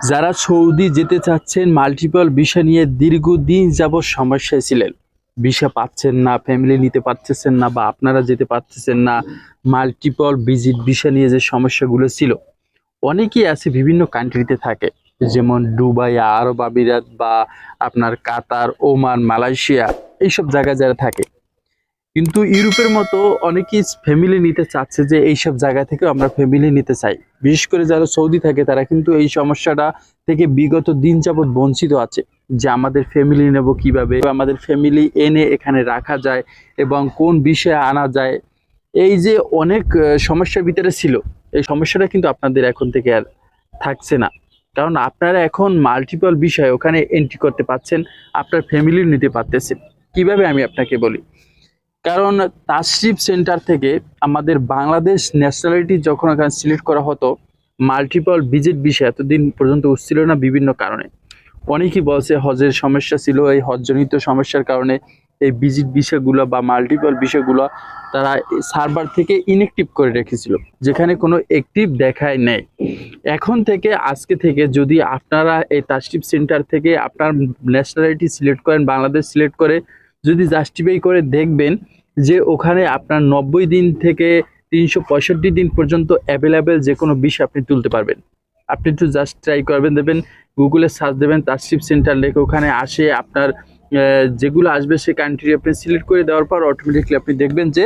যারা সৌদি যেতে চাচ্ছেন মাল্টিপল ভিসা নিয়ে দীর্ঘদিন যাবৎ সমস্যায় ছিলেন, ভিসা পাচ্ছেন না, ফ্যামিলি নিতে পারতেছেন না, বা আপনারা যেতে পারতেছেন না, মাল্টিপল ভিজিট ভিসা নিয়ে যে সমস্যাগুলো ছিল, অনেকেই আছে বিভিন্ন কান্ট্রিতে থাকে, যেমন দুবাই, আরব আমিরাত, বা আপনার কাতার, ওমান, মালয়েশিয়া, এইসব জায়গায় যারা থাকে। কিন্তু ইউরোপের মতো অনেকেই ফ্যামিলি নিতে চাচ্ছে যে এইসব জায়গা থেকে আমরা ফ্যামিলি নিতে চাই। বিশেষ করে যারা সৌদি থাকে তারা কিন্তু এই সমস্যাটা থেকে বিগত দিন যাবৎ বঞ্চিত আছে, যে আমাদের ফ্যামিলি নেব কিভাবে, আমাদের ফ্যামিলি এনে এখানে রাখা যায় এবং কোন বিষয়ে আনা যায়। এই যে অনেক সমস্যার ভিতরে ছিল, এই সমস্যাটা কিন্তু আপনাদের এখন থেকে আর থাকছে না। কারণ আপনারা এখন মাল্টিপল বিষয় ওখানে এন্ট্রি করতে পারছেন, আপনার ফ্যামিলি নিতে পারতেছেন। কিভাবে আমি আপনাকে বলি। কারণ তাশরিফ সেন্টার থেকে আমাদের বাংলাদেশ ন্যাশনালিটি যখন এখানে সিলেক্ট করা হতো, মাল্টিপল ভিজিট বিষয় এতদিন পর্যন্ত উঠছিল না বিভিন্ন কারণে। অনেকেই বলছে হজের সমস্যা ছিল, এই হজজনিত সমস্যার কারণে এই ভিজিট বিষয়গুলো বা মাল্টিপল বিষয়গুলো তারা সার্ভার থেকে ইনঅ্যাক্টিভ করে রেখেছিল, যেখানে কোনো অ্যাক্টিভ দেখায় নেই। এখন থেকে আজকে থেকে যদি আপনারা এই তাশরিফ সেন্টার থেকে আপনার ন্যাশনালিটি সিলেক্ট করেন, বাংলাদেশ সিলেক্ট করে যদি জাস্টিফাই করে দেখবেন যে ওখানে আপনার 90 দিন থেকে 365 দিন পর্যন্ত অ্যাভেলেবেল যে কোনো বিষয় আপনি তুলতে পারবেন। আপনি একটু জাস্ট ট্রাই করবেন, দেবেন গুগলে সার্চ দেবেন তাশরিফ সেন্টার লেখে, ওখানে আসে আপনার যেগুলো আসবে সে কান্ট্রি আপনি সিলেক্ট করে দেওয়ার পর অটোমেটিকলি আপনি দেখবেন যে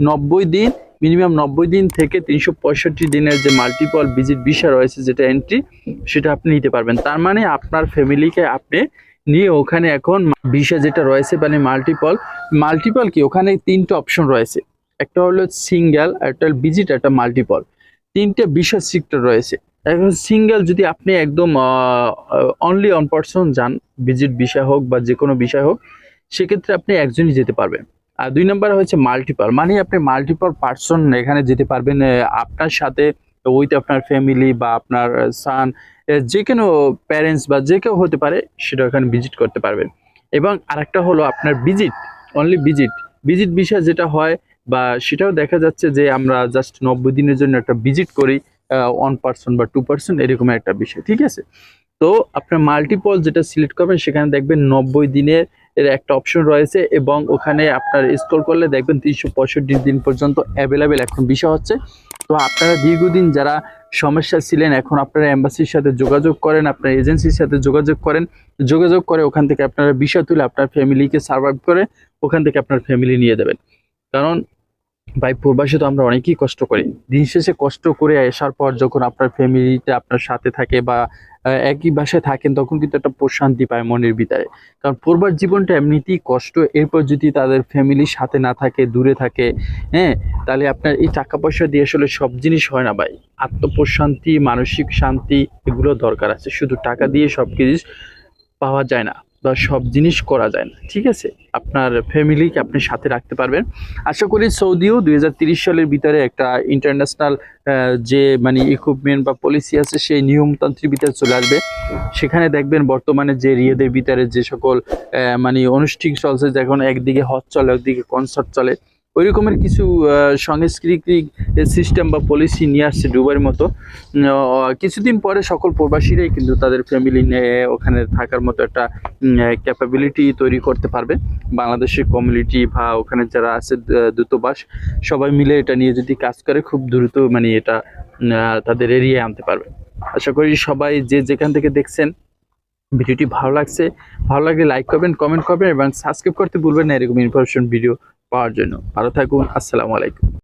90 দিন, মিনিমাম 90 দিন থেকে 365 দিনের যে মাল্টিপল ভিজিট ভিসা রয়েছে, যেটা এন্ট্রি, সেটা আপনি নিতে পারবেন। তার মানে আপনার ফ্যামিলিকে আপনি নিয়ে ওখানে এখন ভিসা যেটা রয়েছে মানে মাল্টিপল কি, ওখানে 3টা অপশন রয়েছে। একটা হলো সিঙ্গেল, একটা ভিজিট, একটা মাল্টিপল, 3টে ভিসা সেক্টর রয়েছে। এখন সিঙ্গেল যদি আপনি একদম অনলি অন পার্সন যান, ভিজিট ভিসা হোক বা যে কোনো বিষয় হোক, সেক্ষেত্রে আপনি একজনই যেতে পারবেন। আর 2 নম্বর হচ্ছে মাল্টিপল, মানে আপনি মাল্টিপল পার্সন এখানে যেতে পারবেন, আপনার সাথে উইথ আপনার ফ্যামিলি বা আপনার সান, যে কোনো প্যারেন্টস বা যে কেউ হতে পারে, সেটা ওখানে ভিজিট করতে পারবেন। এবং আরেকটা হলো আপনার visit, only visit, visit visa যেটা হয়, বা সেটাও দেখা যাচ্ছে যে আমরা জাস্ট 90 দিনের জন্য একটা ভিজিট করি, 1 পার্সন বা 2 পার্সন, এরকম একটা বিষয়, ঠিক আছে। তো আপনার মাল্টিপল যেটা সিলেক্ট করবেন, সেখানে দেখবেন 90 দিনের এর একটা অপশন রয়েছে, এবং ওখানে আপনার স্ক্রল করলে দেখবেন 365 দিন পর্যন্ত অ্যাভেলেবেল এখন বিষয় হচ্ছে। তো আপনারা দীর্ঘদিন যারা সমস্যা ছিলেন, এখন আপনারা এম্বাসির সাথে যোগাযোগ করেন, আপনার এজেন্সির সাথে যোগাযোগ করেন, যোগাযোগ করে ওখান থেকে আপনারা বিষয় তুলে আপনার ফ্যামিলিকে সার্ভাইভ করে ওখান থেকে আপনার ফ্যামিলি নিয়ে দেবেন। কারণ ভাই, প্রবাসে তো আমরা অনেকেই কষ্ট করি, দিন শেষে কষ্ট করে আসার পর যখন আপনার ফ্যামিলিতে আপনার সাথে থাকে বা একই বাসায় থাকেন, তখন কিন্তু একটা প্রশান্তি পায় মনের ভিতরে। কারণ প্রবাস জীবনটা এমনিতেই কষ্ট, এরপর যদি তাদের ফ্যামিলির সাথে না থাকে, দূরে থাকে, হ্যাঁ, তাহলে আপনার এই টাকা পয়সা দিয়ে আসলে সব জিনিস হয় না ভাই। আত্মপ্রশান্তি, মানসিক শান্তি, এগুলো দরকার আছে। শুধু টাকা দিয়ে সব জিনিস পাওয়া যায় না বা সব জিনিস করা যায় না, ঠিক আছে। আপনার ফ্যামিলিকে আপনি সাথে রাখতে পারবেন। আশা করি সৌদিও 2030 সালের ভিতরে একটা ইন্টারন্যাশনাল যে মানে ইকুইপমেন্ট বা পলিসি আছে, সেই নিয়মতান্ত্রিক ভিতরে চলে আসবে। সেখানে দেখবেন বর্তমানে যে রিয়াদের ভিতরে যে সকল মানে অনুষ্ঠান চলছে, যখন একদিকে হজ চলে, একদিকে কনসার্ট চলে, ওই রকমের কিছু সাংস্কৃতিক সিস্টেম বা পলিসি নিয়ে আসছে দুবাইয়ের মতো। কিছুদিন পরে সকল প্রবাসীরাই কিন্তু তাদের ফ্যামিলি নিয়ে ওখানে থাকার মতো একটা ক্যাপাবিলিটি তৈরি করতে পারবে। বাংলাদেশের কমিউনিটি বা ওখানে যারা আছে দূতাবাস, সবাই মিলে এটা নিয়ে যদি কাজ করে, খুব দ্রুত মানে এটা তাদের এরিয়ায় আনতে পারবে। আশা করি সবাই যে যেখান থেকে দেখছেন ভিডিওটি ভালো লাগছে, ভালো লাগলে লাইক করবেন, কমেন্ট করবেন এবং সাবস্ক্রাইব করতে ভুলবেন না এরকম ইনফরমেশন ভিডিও পাওয়ার জন্য। ভালো থাকুন, আসসালামু আলাইকুম।